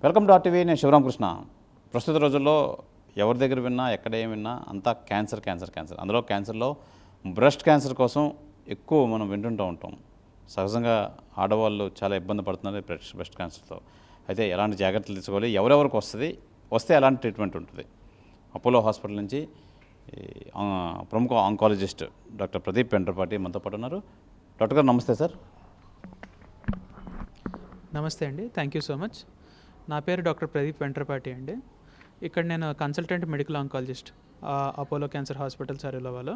Welcome to RTV. నేను శివరామకృష్ణ. ప్రస్తుత రోజుల్లో ఎవరి దగ్గర విన్నా ఎక్కడ ఏం విన్నా అంతా క్యాన్సర్ క్యాన్సర్ క్యాన్సర్. అందులో క్యాన్సర్లో బ్రెస్ట్ క్యాన్సర్ కోసం ఎక్కువ మనం వింటుంటూ ఉంటాం. సహజంగా ఆడవాళ్ళు చాలా ఇబ్బంది పడుతున్నారు బ్రెస్ట్ క్యాన్సర్తో. అయితే ఎలాంటి జాగ్రత్తలు తీసుకోవాలి, ఎవరెవరికి వస్తే ఎలాంటి ట్రీట్మెంట్ ఉంటుంది? అపోలో హాస్పిటల్ నుంచి ప్రముఖ ఆంకాలజిస్ట్ డాక్టర్ ప్రదీప్ పెండ్రపాటి మనతో పాటు ఉన్నారు. డాక్టర్ గారు నమస్తే సార్. నమస్తే అండి, థ్యాంక్ యూ సో మచ్. నా పేరు డాక్టర్ ప్రదీప్ పెండ్రపాటి అండి. ఇక్కడ నేను consultant medical oncologist Apollo cancer hospital సరిలోవాలో.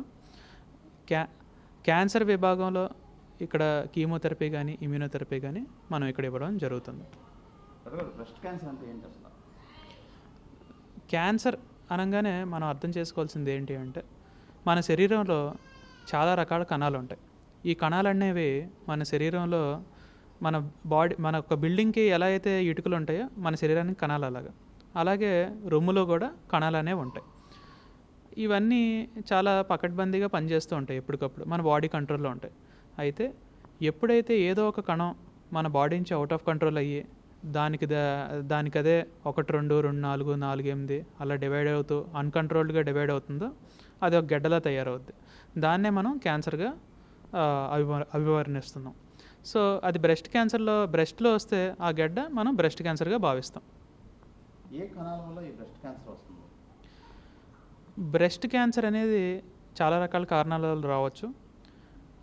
క్యాన్సర్ విభాగంలో ఇక్కడ కీమోథెరపీ కానీ ఇమ్యూనోథెరపీ కానీ మనం ఇక్కడ ఇవ్వడం జరుగుతుంది. బ్రెస్ట్ క్యాన్సర్ అంటే ఏంటి అసలు? క్యాన్సర్ అనగానే మనం అర్థం చేసుకోవాల్సింది ఏంటి అంటే, మన శరీరంలో చాలా రకాల కణాలు ఉంటాయి. ఈ కణాలు అనేవి మన శరీరంలో మన ఒక బిల్డింగ్కి ఎలా అయితే ఇటుకలు ఉంటాయో మన శరీరానికి కణాలు అలాగే రొమ్ములో కూడా కణాలు అనేవి ఉంటాయి. ఇవన్నీ చాలా పకడ్బందీగా పనిచేస్తూ ఉంటాయి. ఎప్పటికప్పుడు మన బాడీ కంట్రోల్లో ఉంటాయి. అయితే ఎప్పుడైతే ఏదో ఒక కణం మన బాడీ నుంచి అవుట్ ఆఫ్ కంట్రోల్ అయ్యి దానికదే 1, 2, 4, 8 అలా డివైడ్ అవుతూ అన్కంట్రోల్డ్గా డివైడ్ అవుతుందో అది ఒక గడ్డలా తయారవుద్ది. దాన్నే మనం క్యాన్సర్గా అభివర్ణిస్తున్నాం. సో అది బ్రెస్ట్లో వస్తే ఆ గడ్డ మనం బ్రెస్ట్ క్యాన్సర్గా భావిస్తాం. ఏ కణాల వల్ల ఈ బ్రెస్ట్ క్యాన్సర్ వస్తుంది? బ్రెస్ట్ క్యాన్సర్ అనేది చాలా రకాల కారణాల వల్ల రావచ్చు.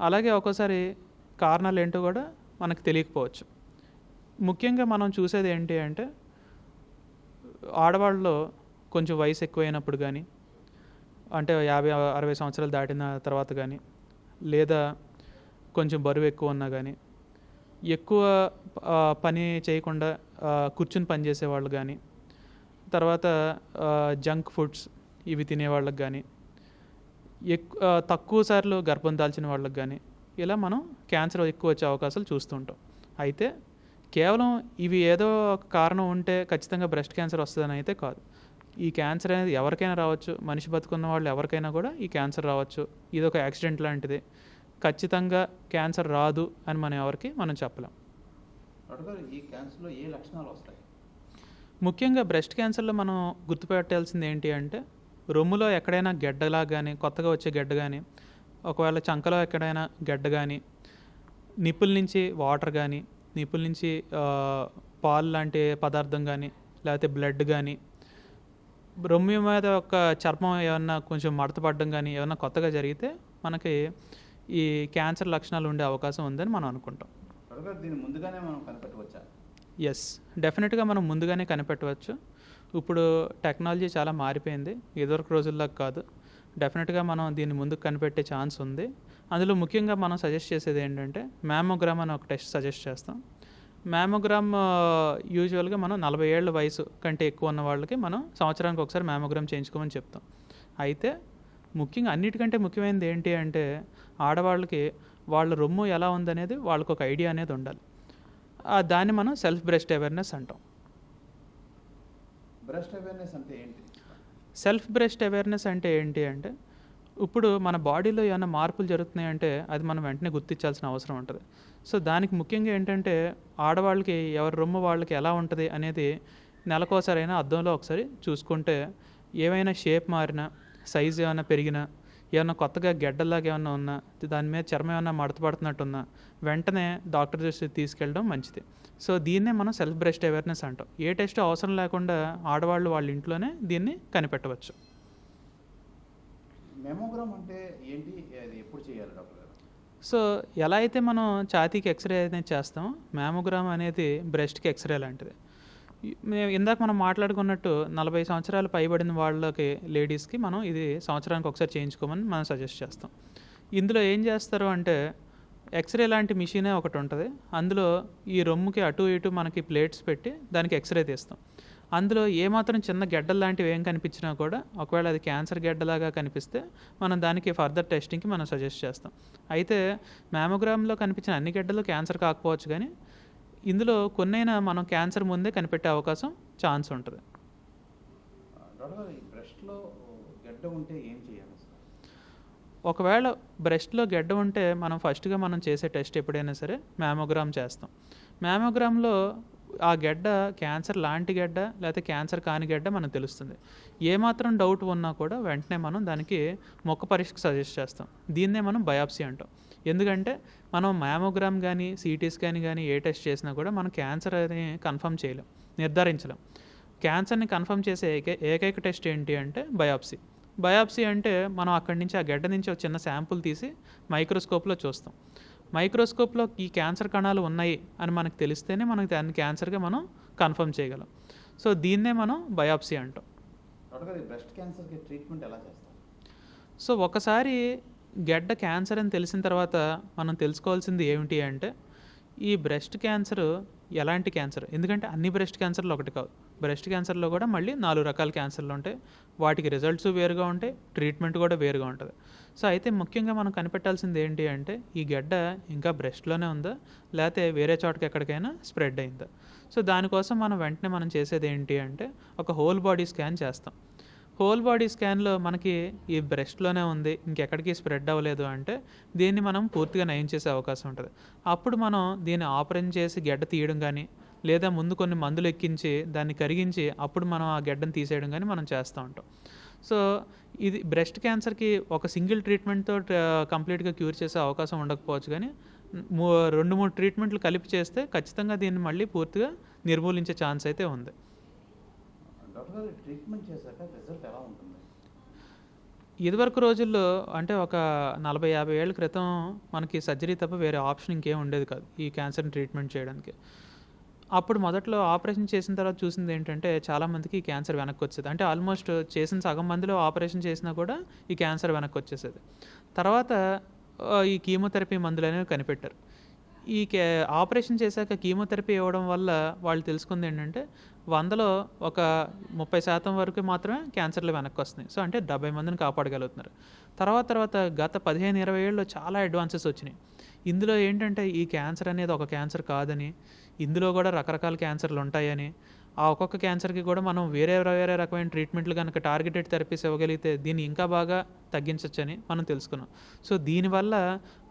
అలాగే ఒక్కోసారి కారణాలు ఏంటో కూడా మనకు తెలియకపోవచ్చు. ముఖ్యంగా మనం చూసేది ఏంటి అంటే, ఆడవాళ్ళలో కొంచెం వయసు ఎక్కువైనప్పుడు కానీ, అంటే 50-60 సంవత్సరాలు దాటిన తర్వాత కానీ, లేదా కొంచెం బరువు ఎక్కువ ఉన్నా కానీ, ఎక్కువ పని చేయకుండా కూర్చుని పని చేసేవాళ్ళు కానీ, తర్వాత జంక్ ఫుడ్స్ ఇవి తినేవాళ్ళకి కానీ, తక్కువ సార్లు గర్భం దాల్చిన వాళ్ళకి కానీ, ఇలా మనం క్యాన్సర్ ఎక్కువ వచ్చే అవకాశాలు చూస్తుంటాం. అయితే కేవలం ఇవి ఏదో ఒక కారణం ఉంటే ఖచ్చితంగా బ్రెస్ట్ క్యాన్సర్ వస్తుందని అయితే కాదు. ఈ క్యాన్సర్ అనేది ఎవరికైనా రావచ్చు. మనిషి బతుకున్న వాళ్ళు ఎవరికైనా కూడా ఈ క్యాన్సర్ రావచ్చు. ఇది ఒక యాక్సిడెంట్ లాంటిది. ఖచ్చితంగా క్యాన్సర్ రాదు అని మనం చెప్పలేం. ఈ క్యాన్సర్లో ఏ లక్షణాలు వస్తాయి? ముఖ్యంగా బ్రెస్ట్ క్యాన్సర్లో మనం గుర్తుపెట్టాల్సింది ఏంటి అంటే, రొమ్ములో ఎక్కడైనా గెడ్డలా కానీ, కొత్తగా వచ్చే గెడ్డ కానీ, ఒకవేళ చంకలో ఎక్కడైనా గెడ్డ కానీ, నిప్పుల నుంచి వాటర్ కానీ, నిప్పుల నుంచి పాలు లాంటి పదార్థం కానీ, లేకపోతే బ్లడ్ కానీ, రొమ్ము మీద ఒక చర్మం ఏమన్నా కొంచెం మడత పడడం కానీ ఏమన్నా కొత్తగా జరిగితే మనకి ఈ క్యాన్సర్ లక్షణాలు ఉండే అవకాశం ఉందని మనం అనుకుంటాం. దీన్ని ముందుగానే మనం కనిపెట్టవచ్చా? ఎస్, డెఫినెట్గా మనం ముందుగానే కనిపెట్టవచ్చు. ఇప్పుడు టెక్నాలజీ చాలా మారిపోయింది. ఇదివరకు రోజుల్లో కాదు. డెఫినెట్గా మనం దీన్ని ముందుకు కనిపెట్టే ఛాన్స్ ఉంది. అందులో ముఖ్యంగా మనం సజెస్ట్ చేసేది ఏంటంటే, మ్యామోగ్రామ్ అని ఒక టెస్ట్ సజెస్ట్ చేస్తాం. మ్యామోగ్రామ్ యూజువల్గా మనం 40 ఏళ్ళ వయసు కంటే ఎక్కువ ఉన్న వాళ్ళకి మనం సంవత్సరానికి ఒకసారి మ్యామోగ్రామ్ చేయించుకోమని చెప్తాం. అయితే ముఖ్యంగా అన్నిటికంటే ముఖ్యమైనది ఏంటి అంటే, ఆడవాళ్ళకి వాళ్ళ రొమ్ము ఎలా ఉందనేది వాళ్ళకు ఒక ఐడియా అనేది ఉండాలి. దాన్ని మనం సెల్ఫ్ బ్రెస్ట్ అవేర్నెస్ అంటాం. బ్రెస్ట్ అవేర్నెస్ అంటే ఏంటి? సెల్ఫ్ బ్రెస్ట్ అవేర్నెస్ అంటే ఏంటి అంటే, ఇప్పుడు మన బాడీలో ఏమైనా మార్పులు జరుగుతున్నాయంటే అది మనం వెంటనే గుర్తించాల్సిన అవసరం ఉంటుంది. సో దానికి ముఖ్యంగా ఏంటంటే, ఆడవాళ్ళకి ఎవరి రొమ్ము వాళ్ళకి ఎలా ఉంటుంది అనేది నెలకోసారైనా అద్దంలో ఒకసారి చూసుకుంటే, ఏమైనా షేప్ మారినా, సైజు ఏమైనా పెరిగినా, ఏమైనా కొత్తగా గెడ్డల్లాగా ఏమైనా ఉన్నా, దాని మీద చర్మం ఏమైనా మడతపడుతున్నట్టున్నా వెంటనే డాక్టర్ దృష్టికి తీసుకెళ్ళడం మంచిది. సో దీన్నే మనం సెల్ఫ్ బ్రెస్ట్ అవేర్నెస్ అంటాం. ఏ టెస్ట్ అవసరం లేకుండా ఆడవాళ్ళు వాళ్ళ ఇంట్లోనే దీన్ని కనిపెట్టవచ్చు. మ్యామోగ్రామ్ అంటే ఏంటి? అది ఎప్పుడు చేయాలి డాక్టర్ గారు? సో ఎలా అయితే మనం ఛాతీకి ఎక్స్రే అనేది చేస్తామో, మ్యామోగ్రామ్ అనేది బ్రెస్ట్కి ఎక్స్రే లాంటిది. ఇందాక మనం మాట్లాడుకున్నట్టు 40 సంవత్సరాలు పైబడిన వాళ్ళకి, లేడీస్కి మనం ఇది సంవత్సరానికి ఒకసారి చేయించుకోమని మనం సజెస్ట్ చేస్తాం. ఇందులో ఏం చేస్తారు అంటే, ఎక్స్రే లాంటి మిషనే ఒకటి ఉంటుంది. అందులో ఈ రొమ్ముకి అటు ఇటు మనకి ప్లేట్స్ పెట్టి దానికి ఎక్స్రే తీస్తాం. అందులో ఏమాత్రం చిన్న గెడ్డలు లాంటివి ఏం కనిపించినా కూడా, ఒకవేళ అది క్యాన్సర్ గెడ్డలాగా కనిపిస్తే మనం దానికి ఫర్దర్ టెస్టింగ్కి మనం సజెస్ట్ చేస్తాం. అయితే మ్యామోగ్రామ్లో కనిపించిన అన్ని గెడ్డలు క్యాన్సర్ కాకపోవచ్చు, కానీ ఇందులో కొన్నైనా మనం క్యాన్సర్ ముందే కనిపెట్టే అవకాశం ఛాన్స్ ఉంటుంది. బ్రెస్ట్లో గెడ్డ ఉంటే ఏం చేయాలి? ఒకవేళ బ్రెస్ట్లో గెడ్డ ఉంటే మనం ఫస్ట్గా చేసే టెస్ట్ ఎప్పుడైనా సరే మ్యామోగ్రామ్ చేస్తాం. మ్యామోగ్రామ్లో ఆ గడ్డ క్యాన్సర్ లాంటి గడ్డ లేకపోతే క్యాన్సర్ కాని గడ్డ మనకు తెలుస్తుంది. ఏమాత్రం డౌట్ ఉన్నా కూడా వెంటనే మనం దానికి మొక్క పరీక్షకు సజెస్ట్ చేస్తాం. దీన్నే మనం బయాప్సీ అంటాం. ఎందుకంటే మనం మ్యామోగ్రామ్ కానీ సిటీ స్కాన్ కానీ ఏ టెస్ట్ చేసినా కూడా మనం క్యాన్సర్ అని కన్ఫర్మ్ చేయలేం, నిర్ధారించలేం. క్యాన్సర్ని కన్ఫర్మ్ చేసే ఏకైక టెస్ట్ ఏంటి అంటే బయాప్సీ. బయాప్సీ అంటే మనం అక్కడి నుంచి ఆ గడ్డ నుంచి ఒక చిన్న శాంపుల్ తీసి మైక్రోస్కోప్లో చూస్తాం. మైక్రోస్కోప్లో ఈ క్యాన్సర్ కణాలు ఉన్నాయి అని మనకు తెలిస్తేనే మనకి దాన్ని క్యాన్సర్గా మనం కన్ఫర్మ్ చేయగలం. సో దీన్నే మనం బయాప్సీ అంటాం. బ్రెస్ట్ క్యాన్సర్కి ట్రీట్మెంట్ ఎలా చేస్తారు? సో ఒకసారి గడ్డ క్యాన్సర్ అని తెలిసిన తర్వాత మనం తెలుసుకోవాల్సింది ఏమిటి అంటే ఈ బ్రెస్ట్ క్యాన్సర్ ఎలాంటి క్యాన్సర్. ఎందుకంటే అన్ని బ్రెస్ట్ క్యాన్సర్లు ఒకటి కాదు. బ్రెస్ట్ క్యాన్సర్లో కూడా మళ్ళీ 4 రకాల క్యాన్సర్లు ఉంటాయి. వాటికి రిజల్ట్స్ వేరుగా ఉంటాయి, ట్రీట్మెంట్ కూడా వేరుగా ఉంటుంది. సో అయితే ముఖ్యంగా మనం కనిపెట్టాల్సింది ఏంటి అంటే ఈ గడ్డ ఇంకా బ్రెస్ట్లోనే ఉందా లేకపోతే వేరే చోటకి ఎక్కడికైనా స్ప్రెడ్ అయిందా. సో దానికోసం మనం వెంటనే మనం చేసేది ఏంటి అంటే ఒక హోల్ బాడీ స్కాన్ చేస్తాం. హోల్ బాడీ స్కాన్లో మనకి ఈ బ్రెస్ట్లోనే ఉంది, ఇంకెక్కడికి స్ప్రెడ్ అవ్వలేదు అంటే దీన్ని మనం పూర్తిగా నయం చేసే అవకాశం ఉంటుంది. అప్పుడు మనం దీన్ని ఆపరేషన్ చేసి గడ్డ తీయడం కానీ లేదా ముందు కొన్ని మందులు ఎక్కించి దాన్ని కరిగించి అప్పుడు మనం ఆ గడ్డను తీసేయడం కానీ మనం చేస్తూ ఉంటాం. సో ఇది బ్రెస్ట్ క్యాన్సర్కి ఒక సింగిల్ ట్రీట్మెంట్తో కంప్లీట్గా క్యూర్ చేసే అవకాశం ఉండకపోవచ్చు, కానీ 2-3 ట్రీట్మెంట్లు కలిపి చేస్తే ఖచ్చితంగా దీన్ని మళ్ళీ పూర్తిగా నిర్మూలించే ఛాన్స్ అయితే ఉంది. డాక్టర్ గారు ట్రీట్మెంట్ చేశాక రిజల్ట్ ఎలా ఉంటుంది? ఇదివరకు రోజుల్లో అంటే ఒక 40-50 ఏళ్ళ క్రితం మనకి సర్జరీ తప్ప వేరే ఆప్షన్ ఇంకేం ఉండేది కాదు ఈ క్యాన్సర్ని ట్రీట్మెంట్ చేయడానికి. అప్పుడు మొదట్లో ఆపరేషన్ చేసిన తర్వాత చూసింది ఏంటంటే చాలామందికి ఈ క్యాన్సర్ వెనక్కి వచ్చేది. అంటే ఆల్మోస్ట్ చేసిన సగం మందిలో ఆపరేషన్ చేసినా కూడా ఈ క్యాన్సర్ వెనక్కి వచ్చేసేది. తర్వాత ఈ కీమోథెరపీ మందులు అనేవి కనిపెట్టారు. ఈ ఆపరేషన్ చేశాక కీమోథెరపీ ఇవ్వడం వల్ల వాళ్ళు తెలుసుకుంది ఏంటంటే 100లో ఒక 30% వరకు మాత్రమే క్యాన్సర్లు వెనక్కి వస్తున్నాయి. సో అంటే 70 మందిని కాపాడగలుగుతున్నారు. తర్వాత గత 15-20 ఏళ్ళలో చాలా అడ్వాన్సెస్ వచ్చినాయి. ఇందులో ఏంటంటే ఈ క్యాన్సర్ అనేది ఒక క్యాన్సర్ కాదని, ఇందులో కూడా రకరకాల క్యాన్సర్లు ఉంటాయని, ఆ ఒక్కొక్క క్యాన్సర్కి కూడా మనం వేరే రకమైన ట్రీట్మెంట్లు కనుక టార్గెటెడ్ థెరపీస్ ఇవ్వగలిగితే దీన్ని ఇంకా బాగా తగ్గించవచ్చని మనం తెలుసుకున్నాం. సో దీనివల్ల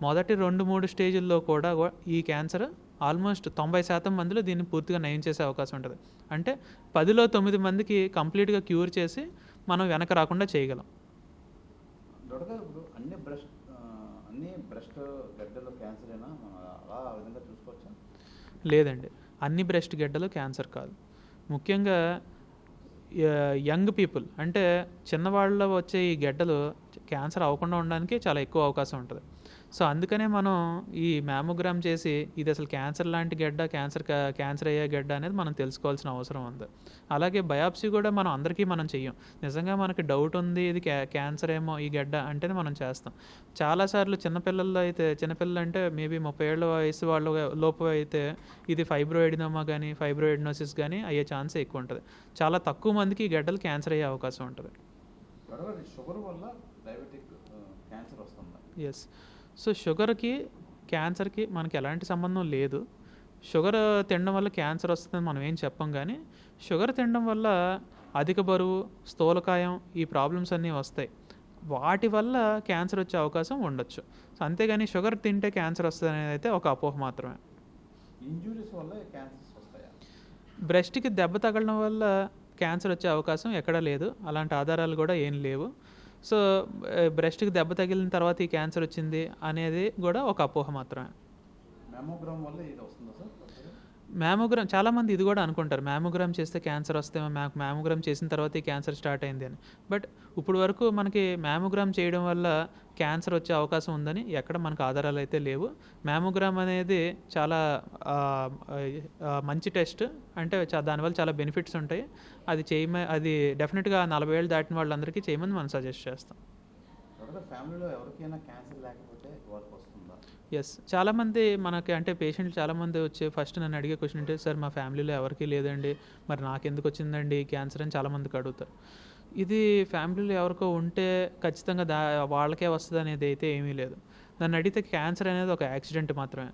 మొదటి 2-3 స్టేజ్ల్లో కూడా ఈ క్యాన్సర్ ఆల్మోస్ట్ 90% మందిలో దీన్ని పూర్తిగా నయం చేసే అవకాశం ఉంటుంది. అంటే 10లో 9 మందికి కంప్లీట్గా క్యూర్ చేసి మనం వెనక రాకుండా చేయగలం. డాక్టర్ గారు ఇప్పుడు అన్ని బ్రెస్ట్ గడ్డలో క్యాన్సర్ అయినా అలా ఆ విధంగా చూసుకోవచ్చా? లేదండి, అన్ని బ్రెస్ట్ గడ్డలు క్యాన్సర్ కాదు. ముఖ్యంగా యంగ్ పీపుల్ అంటే చిన్నవాళ్ళలో వచ్చే ఈ గడ్డలు క్యాన్సర్ అవ్వకుండా ఉండడానికి చాలా ఎక్కువ అవకాశం ఉంటుంది. సో అందుకనే మనం ఈ మ్యామోగ్రామ్ చేసి ఇది అసలు క్యాన్సర్ లాంటి గడ్డ, క్యాన్సర్ అయ్యే గడ్డ అనేది మనం తెలుసుకోవాల్సిన అవసరం ఉంది. అలాగే బయాప్సీ కూడా మనం అందరికీ మనం చెయ్యం. నిజంగా మనకి డౌట్ ఉంది ఇది క్యాన్సర్ ఏమో ఈ గడ్డ అంటేనే మనం చేస్తాం. చాలాసార్లు చిన్నపిల్లలు అంటే మేబీ 30 ఏళ్ళ వయసు వాళ్ళ లోపు అయితే ఇది ఫైబ్రోయిడినోమా కానీ ఫైబ్రోయిడినోసిస్ కానీ అయ్యే ఛాన్స్ ఎక్కువ ఉంటుంది. చాలా తక్కువ మందికి ఈ గడ్డలు క్యాన్సర్ అయ్యే అవకాశం ఉంటుంది. షుగర్ వల్ల డయాబెటిక్ క్యాన్సర్ వస్తుందా? ఎస్. సో షుగర్కి క్యాన్సర్కి మనకి ఎలాంటి సంబంధం లేదు. షుగర్ తినడం వల్ల క్యాన్సర్ వస్తుందని మనం ఏం చెప్పం, కానీ షుగర్ తినడం వల్ల అధిక బరువు, స్థూలకాయం ఈ ప్రాబ్లమ్స్ అన్నీ వస్తాయి. వాటి వల్ల క్యాన్సర్ వచ్చే అవకాశం ఉండొచ్చు. సో అంతేగాని షుగర్ తింటే క్యాన్సర్ వస్తుంది అనేది అయితే ఒక అపోహ మాత్రమే. ఇంజురీస్ వల్ల క్యాన్సర్స్ వస్తాయా? బ్రెస్ట్కి దెబ్బ తగలడం వల్ల క్యాన్సర్ వచ్చే అవకాశం ఎక్కడా లేదు, అలాంటి ఆధారాలు కూడా ఏం లేవు. సో బ్రెస్ట్కి దెబ్బ తగిలిన తర్వాత ఈ క్యాన్సర్ వచ్చింది అనేది కూడా ఒక అపోహ మాత్రమే. మ్యామోగ్రామ్ వల్ల ఇది వస్తుందా సార్? మ్యామోగ్రామ్ చాలామంది ఇది కూడా అనుకుంటారు, మ్యామోగ్రామ్ చేస్తే క్యాన్సర్ వస్తే మ్యామోగ్రామ్ చేసిన తర్వాత ఈ క్యాన్సర్ స్టార్ట్ అయింది అని. బట్ ఇప్పుడు వరకు మనకి మ్యామోగ్రామ్ చేయడం వల్ల క్యాన్సర్ వచ్చే అవకాశం ఉందని ఎక్కడ మనకు ఆధారాలు అయితే లేవు. మ్యామోగ్రామ్ అనేది చాలా మంచి టెస్ట్, అంటే దానివల్ల చాలా బెనిఫిట్స్ ఉంటాయి. అది డెఫినెట్గా 40 ఏళ్ళు దాటిన వాళ్ళందరికీ చేయమని మనం సజెస్ట్ చేస్తాం. ఫ్యామిలీలో ఎవరికైనా క్యాన్సర్ లేకపోతే వాళ్ళకి వస్తుందా? ఎస్, చాలామంది మనకి అంటే పేషెంట్లు చాలామంది వచ్చి ఫస్ట్ నన్ను అడిగే క్వశ్చన్ అంటే సార్ మా ఫ్యామిలీలో ఎవరికీ లేదండి, మరి నాకెందుకు వచ్చిందండి క్యాన్సర్ అని చాలామందికి అడుగుతారు. ఇది ఫ్యామిలీలో ఎవరికో ఉంటే ఖచ్చితంగా వాళ్ళకే వస్తుంది అనేది అయితే ఏమీ లేదు. నన్ను అడిగితే క్యాన్సర్ అనేది ఒక యాక్సిడెంట్ మాత్రమే.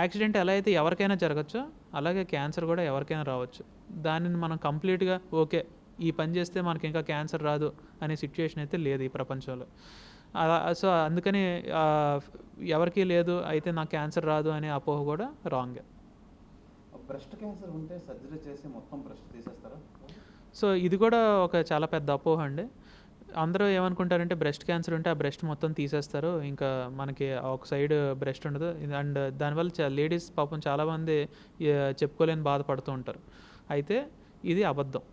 యాక్సిడెంట్ ఎలా అయితే ఎవరికైనా జరగచ్చో అలాగే క్యాన్సర్ కూడా ఎవరికైనా రావచ్చు. దానిని మనం కంప్లీట్గా ఓకే ఈ పని చేస్తే మనకి ఇంకా క్యాన్సర్ రాదు అనే సిచ్యుయేషన్ అయితే లేదు ఈ ప్రపంచంలో. సో అందుకని ఎవరికీ లేదు అయితే నాకు క్యాన్సర్ రాదు అనే అపోహ కూడా రాంగే. బ్రెస్ట్ క్యాన్సర్ ఉంటే సర్జరీ చేసి మొత్తం బ్రెస్ట్ తీసేస్తారా? సో ఇది కూడా ఒక చాలా పెద్ద అపోహ అండి. అందరూ ఏమనుకుంటారంటే బ్రెస్ట్ క్యాన్సర్ ఉంటే ఆ బ్రెస్ట్ మొత్తం తీసేస్తారు, ఇంకా మనకి ఒక సైడ్ బ్రెస్ట్ ఉండదు. అండ్ దానివల్ల లేడీస్ పాపం చాలామంది చెప్పుకోలేని బాధపడుతూ ఉంటారు. అయితే ఇది అబద్ధం.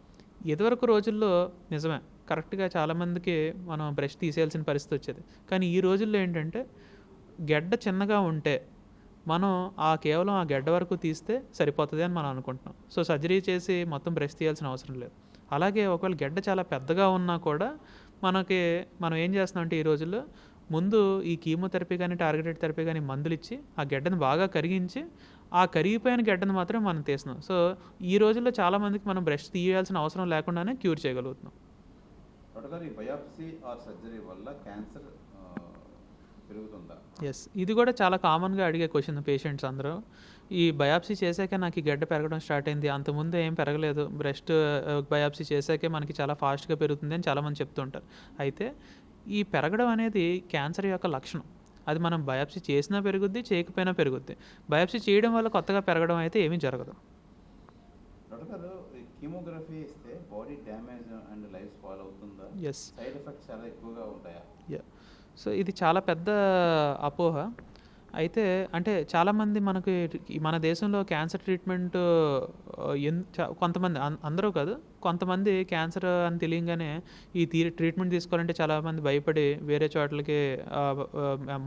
ఇదివరకు రోజుల్లో నిజమే, కరెక్ట్గా చాలామందికి మనం బ్రెస్ట్ తీసేయాల్సిన పరిస్థితి వచ్చేది. కానీ ఈ రోజుల్లో ఏంటంటే గెడ్డ చిన్నగా ఉంటే మనం కేవలం ఆ గెడ్డ వరకు తీస్తే సరిపోతుంది అని మనం అనుకుంటున్నాం. సో సర్జరీ చేసి మొత్తం బ్రెస్ట్ తీయాల్సిన అవసరం లేదు. అలాగే ఒకవేళ గెడ్డ చాలా పెద్దగా ఉన్నా కూడా మనం ఏం చేస్తున్నాం అంటే ఈ రోజుల్లో ముందు ఈ కీమోథెరపీ కానీ టార్గెటెడ్ థెరపీ కానీ మందులు ఇచ్చి ఆ గెడ్డను బాగా కరిగించి ఆ కరిగిపోయిన గెడ్డను మాత్రం మనం తీస్తున్నాం. సో ఈ రోజుల్లో చాలామందికి మనం బ్రెస్ట్ తీయాల్సిన అవసరం లేకుండానే క్యూర్ చేయగలుగుతున్నాం. డాక్టర్ గారు, ఈ బయాప్సీ ఆర్ సర్జరీ వల్ల క్యాన్సర్ పెరుగుతుందా? ఎస్, ఇది కూడా చాలా కామన్గా అడిగే క్వశ్చన్ పేషెంట్స్ అందరూ. ఈ బయాప్సీ చేశాక నాకు ఈ గడ్డ పెరగడం స్టార్ట్ అయింది, అంతకుముందు ఏం పెరగలేదు, బ్రెస్ట్ బయాప్సీ చేశాకే మనకి చాలా ఫాస్ట్గా పెరుగుతుంది అని చాలామంది చెప్తుంటారు. అయితే ఈ పెరగడం అనేది క్యాన్సర్ యొక్క లక్షణం. అది మనం బయాప్సీ చేసినా పెరుగుద్ది, చేయకపోయినా పెరుగుద్ది. బయాప్సీ చేయడం వల్ల కొత్తగా పెరగడం అయితే ఏమీ జరగదు. డాక్టర్ గారు, కీమోగ్రఫీ ఇస్తే body damage and life spoil అవుతుందా? ఎస్, సైడ్ ఎఫెక్ట్స్ చాలా ఎక్కువగా ఉంటాయా? సో ఇది చాలా పెద్ద అపోహ. అయితే అంటే చాలామంది మన దేశంలో క్యాన్సర్ ట్రీట్మెంట్ కొంతమంది, అందరూ కాదు, కొంతమంది క్యాన్సర్ అని తెలియగానే ఈ ట్రీట్మెంట్ తీసుకోవాలంటే చాలామంది భయపడి వేరే చోట్లకి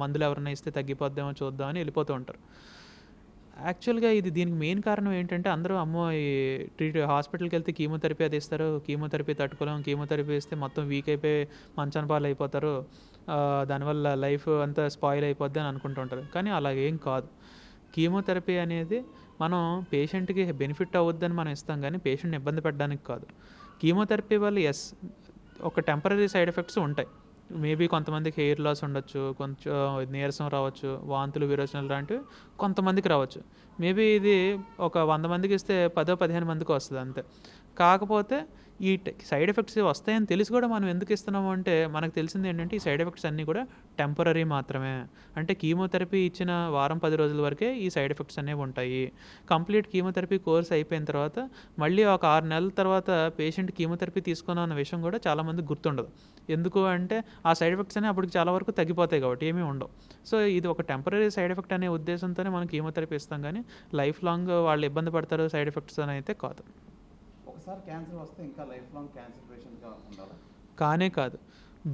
మందులు ఎవరైనా ఇస్తే తగ్గిపోద్దామో చూద్దామని వెళ్ళిపోతూ ఉంటారు. యాక్చువల్గా దీనికి మెయిన్ కారణం ఏంటంటే అందరూ అమ్మో ఈ హాస్పిటల్కి వెళ్తే కీమోథెరపీ అది ఇస్తారు, కీమోథెరపీ తట్టుకోలేం, కీమోథెరపీ ఇస్తే మొత్తం వీక్ అయిపోయి మంచాన పాలు అయిపోతారు, దానివల్ల లైఫ్ అంతా స్పాయిల్ అయిపోద్ది అని అనుకుంటుంటారు. కానీ అలాగేం కాదు. కీమోథెరపీ అనేది మనం పేషెంట్కి బెనిఫిట్ అవుద్దని మనం ఇస్తాం, కానీ పేషెంట్ని ఇబ్బంది పెట్టడానికి కాదు. కీమోథెరపీ వల్ల ఒక టెంపరీ సైడ్ ఎఫెక్ట్స్ ఉంటాయి. మేబీ కొంతమందికి హెయిర్ లాస్ ఉండొచ్చు, కొంచెం నీరసం రావచ్చు, వాంతులు విరోచనలు లాంటివి కొంతమందికి రావచ్చు. మేబీ ఇది ఒక 100 మందికి ఇస్తే 10-15 మందికి వస్తుంది అంతే. కాకపోతే ఈ సైడ్ ఎఫెక్ట్స్ వస్తాయని తెలిసి కూడా మనం ఎందుకు ఇస్తున్నాము అంటే మనకు తెలిసింది ఏంటంటే ఈ సైడ్ ఎఫెక్ట్స్ అన్నీ కూడా టెంపరీ మాత్రమే. అంటే కీమోథెరపీ ఇచ్చిన వారం 10 రోజుల వరకే ఈ సైడ్ ఎఫెక్ట్స్ అనేవి ఉంటాయి. కంప్లీట్ కీమోథెరపీ కోర్స్ అయిపోయిన తర్వాత మళ్ళీ ఒక 6 నెలల తర్వాత పేషెంట్ కీమోథెరపీ తీసుకున్న అన్న విషయం కూడా చాలామందికి గుర్తుండదు. ఎందుకు అంటే ఆ సైడ్ ఎఫెక్ట్స్ అనేవి అప్పటికి చాలా వరకు తగ్గిపోతాయి కాబట్టి ఏమీ ఉండవు. సో ఇది ఒక టెంపరీ సైడ్ ఎఫెక్ట్ అనే ఉద్దేశంతోనే మనం కీమోథెరపీ ఇస్తాం, కానీ లైఫ్ లాంగ్ వాళ్ళు ఇబ్బంది పడతారు సైడ్ ఎఫెక్ట్స్ అని అయితే కాదు. ఒకసారి క్యాన్సర్ వస్తే ఇంకా లైఫ్ లాంగ్ క్యాన్సర్ పేషెంట్గా ఉండాలా? కానే కాదు.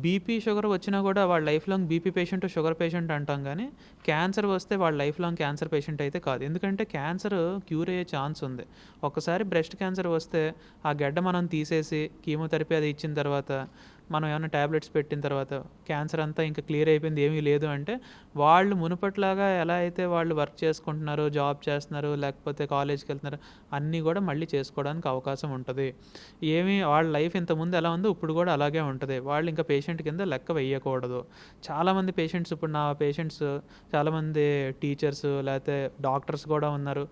బీపీ షుగర్ వచ్చినా కూడా వాళ్ళ life long BP patient sugar patient అంటాం, కానీ క్యాన్సర్ వస్తే వాళ్ళ లైఫ్ లాంగ్ క్యాన్సర్ పేషెంట్ అయితే కాదు. ఎందుకంటే క్యాన్సర్ క్యూర్ అయ్యే ఛాన్స్ ఉంది. ఒకసారి బ్రెస్ట్ క్యాన్సర్ వస్తే ఆ గడ్డ మనం తీసేసి కీమోథెరపీ అది ఇచ్చిన తర్వాత మనం ఏమైనా ట్యాబ్లెట్స్ పెట్టిన తర్వాత క్యాన్సర్ అంతా ఇంకా క్లియర్ అయిపోయింది, ఏమీ లేదు అంటే వాళ్ళు మునుపట్లాగా ఎలా అయితే వాళ్ళు వర్క్ చేసుకుంటున్నారు, జాబ్ చేస్తున్నారు, లేకపోతే కాలేజ్కి వెళ్తున్నారు, అన్నీ కూడా మళ్ళీ చేసుకోవడానికి అవకాశం ఉంటుంది. వాళ్ళ లైఫ్ ఇంతకుముందు ఎలా ఉందో ఇప్పుడు కూడా అలాగే ఉంటుంది. వాళ్ళు ఇంకా పేషెంట్ కింద లెక్క వేయకూడదు. చాలామంది పేషెంట్స్, ఇప్పుడు నా పేషెంట్స్ చాలామంది టీచర్స్ లేకపోతే డాక్టర్స్ కూడా ఉన్నారు.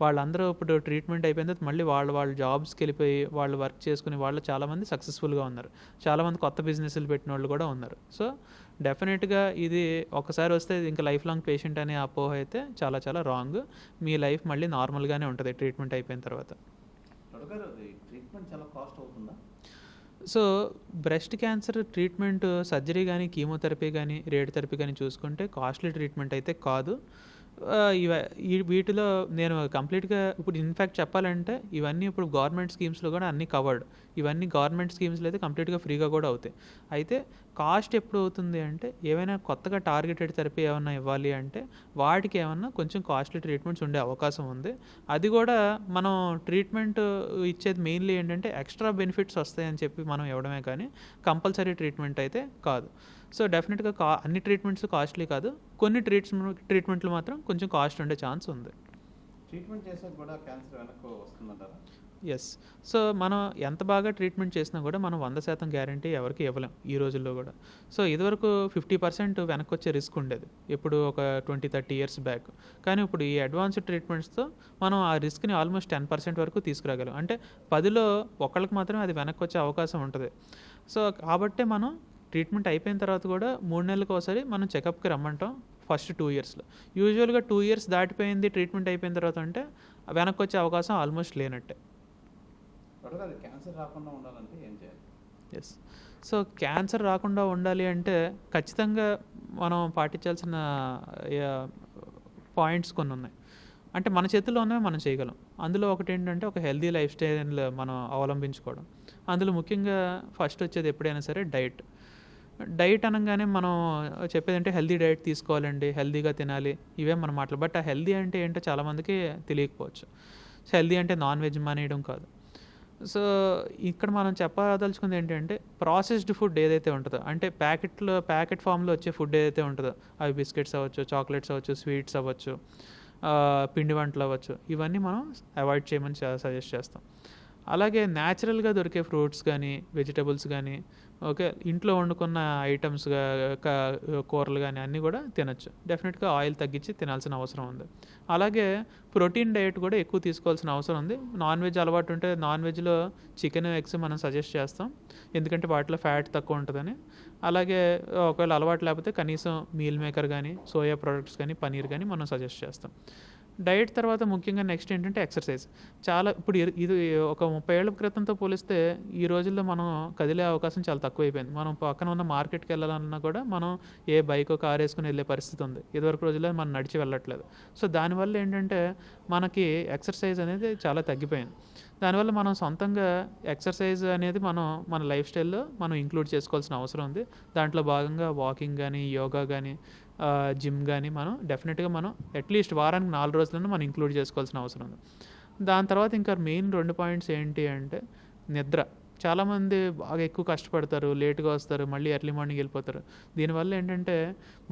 వాళ్ళందరూ ఇప్పుడు ట్రీట్మెంట్ అయిపోయిన తర్వాత మళ్ళీ వాళ్ళ జాబ్స్కి వెళ్ళిపోయి వాళ్ళు వర్క్ చేసుకుని వాళ్ళు చాలామంది సక్సెస్ఫుల్గా ఉన్నారు. చాలామంది కొత్త బిజినెస్లు పెట్టిన వాళ్ళు కూడా ఉన్నారు. సో డెఫినెట్గా ఇది ఒకసారి వస్తే ఇంకా లైఫ్ లాంగ్ పేషెంట్ అనే అపోహ అయితే చాలా చాలా రాంగ్. మీ లైఫ్ మళ్ళీ నార్మల్గానే ఉంటుంది ట్రీట్మెంట్ అయిపోయిన తర్వాత. ట్రీట్మెంట్ చాలా కాస్ట్ అవుతుందా? So breast cancer treatment surgery కానీ కీమోథెరపీ కానీ రేడియోథెరపీ కానీ చూసుకుంటే కాస్ట్లీ ట్రీట్మెంట్ అయితే కాదు. వీటిలో నేను కంప్లీట్గా ఇప్పుడు ఇన్ఫ్యాక్ట్ చెప్పాలంటే ఇవన్నీ ఇప్పుడు గవర్నమెంట్ స్కీమ్స్లో కూడా అన్నీ కవర్డ్. ఇవన్నీ గవర్నమెంట్ స్కీమ్స్లో అయితే కంప్లీట్గా ఫ్రీగా కూడా అవుతాయి. అయితే కాస్ట్ ఎప్పుడు అవుతుంది అంటే ఏమైనా కొత్తగా టార్గెటెడ్ థెరపీ ఏమైనా ఇవ్వాలి అంటే వాటికి ఏమన్నా కొంచెం కాస్ట్లీ ట్రీట్మెంట్స్ ఉండే అవకాశం ఉంది. అది కూడా మనం ట్రీట్మెంట్ ఇచ్చేది మెయిన్లీ ఏంటంటే ఎక్స్ట్రా బెనిఫిట్స్ వస్తాయని చెప్పి మనం ఇవ్వడమే, కానీ కంపల్సరీ ట్రీట్మెంట్ అయితే కాదు. సో డెఫినెట్గా అన్ని ట్రీట్మెంట్స్ కాస్ట్లీ కాదు, కొన్ని ట్రీట్మెంట్లు మాత్రం కొంచెం కాస్ట్ ఉండే ఛాన్స్ ఉంది. ట్రీట్మెంట్ చేసాక కూడా క్యాన్సర్ వెనక్కి వస్తుందంటారా? ఎస్. సో మనం ఎంత బాగా ట్రీట్మెంట్ చేసినా కూడా మనం 100% గ్యారంటీ ఎవరికి ఇవ్వలేం ఈ రోజుల్లో కూడా. సో ఇదివరకు 50% వెనక్కి వచ్చే రిస్క్ ఉండేది, ఇప్పుడు ఒక 20-30 ఇయర్స్ బ్యాక్. కానీ ఇప్పుడు ఈ అడ్వాన్స్డ్ ట్రీట్మెంట్స్తో మనం ఆ రిస్క్ని ఆల్మోస్ట్ 10% వరకు తీసుకురాగలం. అంటే 10లో ఒకళ్ళకి మాత్రమే అది వెనక్కి వచ్చే అవకాశం ఉంటుంది. సో కాబట్టే మనం ట్రీట్మెంట్ అయిపోయిన తర్వాత కూడా 3 నెలలకు ఒకసారి మనం చెకప్కి రమ్మంటాం. ఫస్ట్ 2 ఇయర్స్లో. యూజువల్గా 2 ఇయర్స్ దాటిపోయింది ట్రీట్మెంట్ అయిపోయిన తర్వాత అంటే వెనక్కి వచ్చే అవకాశం ఆల్మోస్ట్ లేనట్టే. క్యాన్సర్ రాకుండా ఉండాలంటే ఏం చేయాలి? ఎస్. సో క్యాన్సర్ రాకుండా ఉండాలి అంటే ఖచ్చితంగా మనం పాటించాల్సిన పాయింట్స్ కొన్ని ఉన్నాయి. అంటే మన చేతుల్లో ఉన్నవి మనం చేయగలం. అందులో ఒకటి ఏంటంటే ఒక హెల్దీ లైఫ్ స్టైల్ మనం అవలంబించుకోవడం. అందులో ముఖ్యంగా ఫస్ట్ వచ్చేది ఎప్పుడైనా సరే డైట్ అనగానే మనం చెప్పేది అంటే హెల్దీ డైట్ తీసుకోవాలండి, హెల్దీగా తినాలి, ఇవే మన మాటలు. బట్ ఆ హెల్దీ అంటే ఏంటో చాలామందికి తెలియకపోవచ్చు. సో హెల్దీ అంటే నాన్ వెజ్ మానేయడం కాదు. సో ఇక్కడ మనం చెప్పదలుచుకుంది ఏంటంటే ప్రాసెస్డ్ ఫుడ్ ఏదైతే ఉంటుందో, అంటే ప్యాకెట్ ఫామ్లో వచ్చే ఫుడ్ ఏదైతే ఉంటుందో, అవి బిస్కెట్స్ అవ్వచ్చు, చాక్లెట్స్ అవ్వచ్చు, స్వీట్స్ అవ్వచ్చు, పిండి వంటలు అవ్వచ్చు, ఇవన్నీ మనం అవాయిడ్ చేయమని సజెస్ట్ చేస్తాం. అలాగే న్యాచురల్గా దొరికే ఫ్రూట్స్ కానీ వెజిటబుల్స్ కానీ, ఓకే, ఇంట్లో వండుకున్న ఐటమ్స్ కూరలు కానీ అన్నీ కూడా తినచ్చు. డెఫినెట్గా ఆయిల్ తగ్గించి తినాల్సిన అవసరం ఉంది. అలాగే ప్రోటీన్ డైట్ కూడా ఎక్కువ తీసుకోవాల్సిన అవసరం ఉంది. నాన్ వెజ్ అలవాటు ఉంటే నాన్ వెజ్లో చికెన్, ఎగ్స్ మనం సజెస్ట్ చేస్తాం, ఎందుకంటే వాటిలో ఫ్యాట్ తక్కువ ఉంటుందని. అలాగే ఒకవేళ అలవాటు లేకపోతే కనీసం మీల్ మేకర్ కానీ, సోయా ప్రొడక్ట్స్ కానీ, పనీర్ కానీ మనం సజెస్ట్ చేస్తాం. డైట్ తర్వాత ముఖ్యంగా నెక్స్ట్ ఏంటంటే ఎక్సర్సైజ్. ఇప్పుడు ఇది ఒక 30 ఏళ్ల క్రితంతో పోలిస్తే ఈ రోజుల్లో మనం కదిలే అవకాశం చాలా తక్కువైపోయింది. మనం పక్కన ఉన్న మార్కెట్కి వెళ్ళాలన్నా కూడా మనం ఏ బైకో కార్ వేసుకుని వెళ్ళే పరిస్థితి ఉంది. ఇదివరకు రోజుల్లో మనం నడిచి వెళ్ళట్లేదు. సో దానివల్ల ఏంటంటే మనకి ఎక్సర్సైజ్ అనేది చాలా తగ్గిపోయింది. దానివల్ల మనం సొంతంగా ఎక్సర్సైజ్ అనేది మన లైఫ్ స్టైల్లో మనం ఇంక్లూడ్ చేసుకోవాల్సిన అవసరం ఉంది. దాంట్లో భాగంగా వాకింగ్ కానీ, యోగా కానీ, జిమ్ కానీ మనం డెఫినెట్గా మనం అట్లీస్ట్ వారానికి 4 రోజులను మనం ఇంక్లూడ్ చేసుకోవాల్సిన అవసరం ఉంది. దాని తర్వాత ఇంకా మెయిన్ 2 పాయింట్స్ ఏంటి అంటే నిద్ర. చాలామంది బాగా ఎక్కువ కష్టపడతారు, లేట్గా వస్తారు, మళ్ళీ ఎర్లీ మార్నింగ్ వెళ్ళిపోతారు. దీనివల్ల ఏంటంటే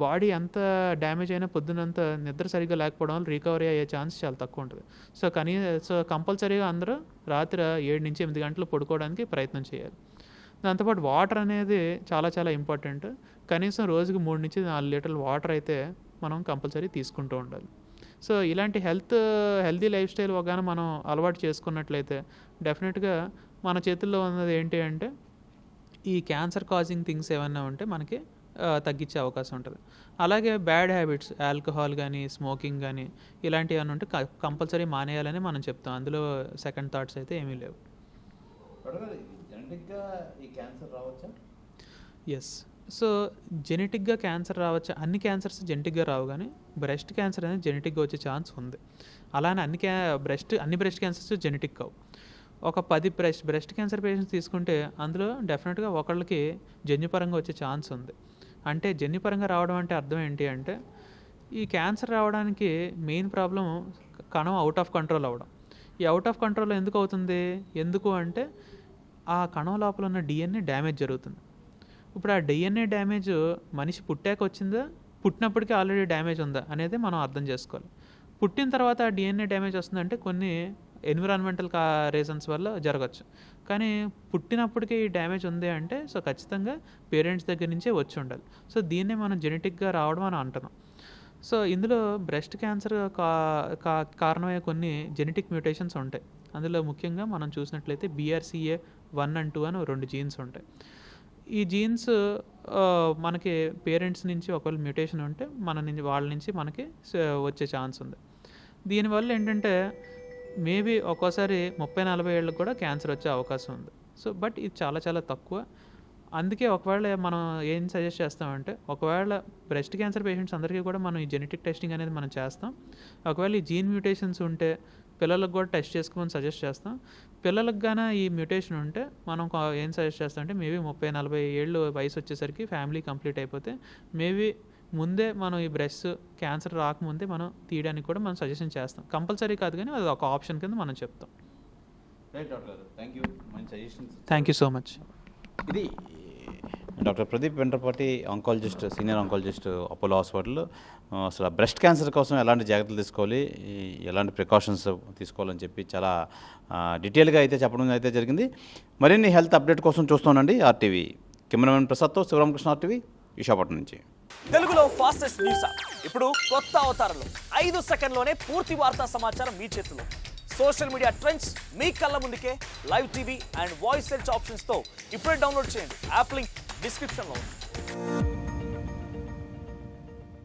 బాడీ ఎంత డ్యామేజ్ అయినా పొద్దునంత నిద్ర సరిగ్గా లేకపోవడం వల్ల రికవరీ అయ్యే ఛాన్స్ చాలా తక్కువ ఉంటుంది. సో కంపల్సరీగా అందరూ రాత్రి 7 నుంచి 8 గంటలు పడుకోవడానికి ప్రయత్నం చేయాలి. దాంతోపాటు వాటర్ అనేది చాలా చాలా ఇంపార్టెంట్. కనీసం రోజుకి 3 నుంచి 4 లీటర్ల వాటర్ అయితే మనం కంపల్సరీ తీసుకుంటూ ఉండాలి. సో ఇలాంటి హెల్తీ లైఫ్ స్టైల్ ఒకగానే మనం అలవాటు చేసుకున్నట్లయితే డెఫినెట్గా మన చేతుల్లో ఉన్నది ఏంటి అంటే ఈ క్యాన్సర్ కాజింగ్ థింగ్స్ ఏమన్నా ఉంటే మనకి తగ్గించే అవకాశం ఉంటుంది. అలాగే బ్యాడ్ హ్యాబిట్స్, ఆల్కహాల్ కానీ, స్మోకింగ్ కానీ, ఇలాంటివి ఏమైనా ఉంటే కంపల్సరీ మానేయాలని మనం చెప్తాం. అందులో సెకండ్ థాట్స్ అయితే ఏమీ లేవు. జెనెటిక్గా ఈ క్యాన్సర్ రావచ్చా? ఎస్. సో జెనెటిక్గా క్యాన్సర్ రావచ్చా? అన్ని క్యాన్సర్స్ జెనెటిక్గా రావు, కానీ బ్రెస్ట్ క్యాన్సర్ అనేది జెనెటిక్గా వచ్చే ఛాన్స్ ఉంది. అలానే అన్ని బ్రెస్ట్ క్యాన్సర్స్ జెనెటిక్ కావు. ఒక 10 బ్రెస్ట్ క్యాన్సర్ పేషెంట్స్ తీసుకుంటే అందులో డెఫినెట్గా ఒకళ్ళకి జన్యుపరంగా వచ్చే ఛాన్స్ ఉంది. అంటే జన్యుపరంగా రావడం అంటే అర్థం ఏంటి అంటే ఈ క్యాన్సర్ రావడానికి మెయిన్ ప్రాబ్లం కణం అవుట్ ఆఫ్ కంట్రోల్ అవ్వడం. ఈ అవుట్ ఆఫ్ కంట్రోల్ ఎందుకు అవుతుంది? ఎందుకు అంటే ఆ కణం లోపల ఉన్న డిఎన్ఏ డ్యామేజ్ జరుగుతుంది. ఇప్పుడు ఆ డిఎన్ఏ డ్యామేజ్ మనిషి పుట్టాక వచ్చిందా, పుట్టినప్పటికీ ఆల్రెడీ డ్యామేజ్ ఉందా అనేది మనం అర్థం చేసుకోవాలి. పుట్టిన తర్వాత ఆ డిఎన్ఏ డ్యామేజ్ వస్తుందంటే కొన్ని ఎన్విరాన్మెంటల్ రీజన్స్ వల్ల జరగచ్చు. కానీ పుట్టినప్పటికీ ఈ డ్యామేజ్ ఉంది అంటే సో ఖచ్చితంగా పేరెంట్స్ దగ్గర నుంచే వచ్చి ఉండాలి. సో దీన్నే మనం జెనెటిక్గా రావడం అని అంటున్నాం. సో ఇందులో బ్రెస్ట్ క్యాన్సర్ కారణమయ్యే కొన్ని జెనెటిక్ మ్యూటేషన్స్ ఉంటాయి. అందులో ముఖ్యంగా మనం చూసినట్లయితే BRCA1 and 2 అని 2 జీన్స్ ఉంటాయి. ఈ జీన్స్ మనకి పేరెంట్స్ నుంచి ఒకవేళ మ్యూటేషన్ ఉంటే వాళ్ళ నుంచి మనకి వచ్చే ఛాన్స్ ఉంది. దీనివల్ల ఏంటంటే మేబీ ఒక్కోసారి 30-40 ఏళ్ళకి కూడా క్యాన్సర్ వచ్చే అవకాశం ఉంది. సో బట్ ఇది చాలా చాలా తక్కువ. అందుకే ఒకవేళ మనం ఏం సజెస్ట్ చేస్తామంటే ఒకవేళ బ్రెస్ట్ క్యాన్సర్ పేషెంట్స్ అందరికీ కూడా మనం ఈ జెనెటిక్ టెస్టింగ్ అనేది మనం చేస్తాం. ఒకవేళ ఈ జీన్ మ్యూటేషన్స్ ఉంటే పిల్లలకు కూడా టెస్ట్ చేసుకోమని సజెస్ట్ చేస్తాం. పిల్లలకు గాన ఈ మ్యూటేషన్ ఉంటే మనం ఏం సజెస్ట్ చేస్తాం అంటే మేబీ 30-40 ఏళ్ళు వయసు వచ్చేసరికి ఫ్యామిలీ కంప్లీట్ అయిపోతే మేబీ ముందే మనం ఈ బ్రెస్ట్ క్యాన్సర్ రాకముందే మనం తీయడానికి కూడా మనం సజెషన్ చేస్తాం. కంపల్సరీ కాదు కానీ అది ఒక ఆప్షన్ కింద మనం చెప్తాం. రైట్ డాక్టర్ గారు, థ్యాంక్ యూ. మంచి suggestions. Thank you so much. ఇది doctor Pradeep Ventrapati, oncologist, senior oncologist, Apollo hospital. అసలు బ్రెస్ట్ క్యాన్సర్ కోసం ఎలాంటి జాగ్రత్తలు తీసుకోవాలి, ఎలాంటి ప్రికాషన్స్ తీసుకోవాలని చెప్పి చాలా డీటెయిల్గా అయితే చెప్పడం అయితే జరిగింది. మరిన్ని హెల్త్ అప్డేట్ కోసం చూస్తానండి RTV. కెమెరామెన్ ప్రసాద్తో శివరామకృష్ణ, RTV, విశాఖపట్నం నుంచి. తెలుగులో ఫాస్టెస్ట్ న్యూస్ యాప్ ఇప్పుడు కొత్త అవతారంలో 5 సెకండ్లోనే పూర్తి వార్తా సమాచారం మీ చేతిలో. సోషల్ మీడియా ట్రెండ్స్ మీ కళ్ళ ముందుకే live TV and voice search ఆప్షన్స్తో ఇప్పుడే డౌన్లోడ్ చేయండి. యాప్ లింక్ డిస్క్రిప్షన్లో ఉంది.